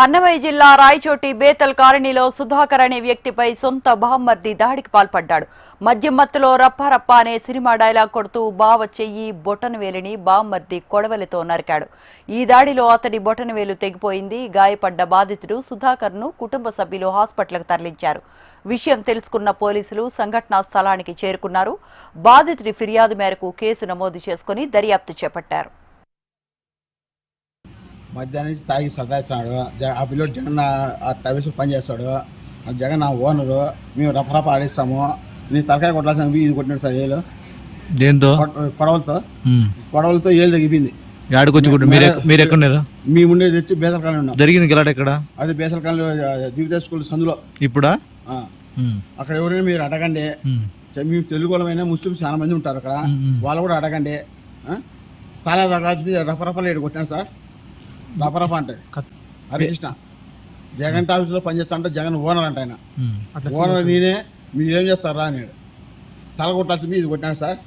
అన్నమయ్య జిల్లా రాయచోటి బేతల్ కాలనీలో సుధాకర్ అనే వ్యక్తిపై సొంత బామ్మర్ది దాడికి పాల్పడ్డాడు. మద్యం మత్తులో రప్పారప్ప అనే సినిమా డైలాగ్ కొడుతూ బావ చెయ్యి బొటనవేలుని బామ్మర్ది కొడవలితో నరికాడు. ఈ దాడిలో అతడి బొటనవేలు తెగిపోయింది. గాయపడ్డ బాధితుడు సుధాకర్ ను కుటుంబ సభ్యులు హాస్పిటల్కు తరలించారు. విషయం తెలుసుకున్న పోలీసులు సంఘటనా స్థలానికి చేరుకున్నారు. బాధితుడి ఫిర్యాదు మేరకు కేసు నమోదు చేసుకుని దర్యాప్తు చేపట్టారు. మధ్యాహ్నం తాగి సతాయిస్తున్నాడు. ఆ పిల్లడు జగన్ ఆ ట్రావెల్స్ పనిచేస్తాడు. జగన్ నా ఓనరు. మేము రఫరఫ ఆడిస్తాము. నీ తలకాయ కొట్టాల్సిన ఇది కొట్టినాడు సార్. ఏళ్ళు దేంతో? కొడవలతో ఏళ్ళు తగ్గిపోయింది. మీరు ఎక్కడున్నారు? మేము ఉండేది తెచ్చి బేసలకాయలు ఉన్నాం. జరిగింది గలాట ఎక్కడ? అదే బేసలకాయలు దివ్య స్కూల్ సందులో. ఇప్పుడా? అక్కడ ఎవరైనా మీరు అడగండి. మేము తెలుగు వాళ్ళమైనా ముస్లిమ్స్ చాలా మంది ఉంటారు అక్కడ. వాళ్ళు కూడా అడగండి. తాలా దగ్గర రఫరఫలు ఏడు కొట్టినాను సార్. రఫరఫ అంటే హరికృష్ణ జగన్ ఆఫీస్లో పనిచేస్తా అంటే జగన్ ఓనర్ అంట. ఆయన ఓనర్ నేనే, మీరేం చేస్తారా అని తల కొట్టాల్సి ఇది కొట్టినాడు సార్.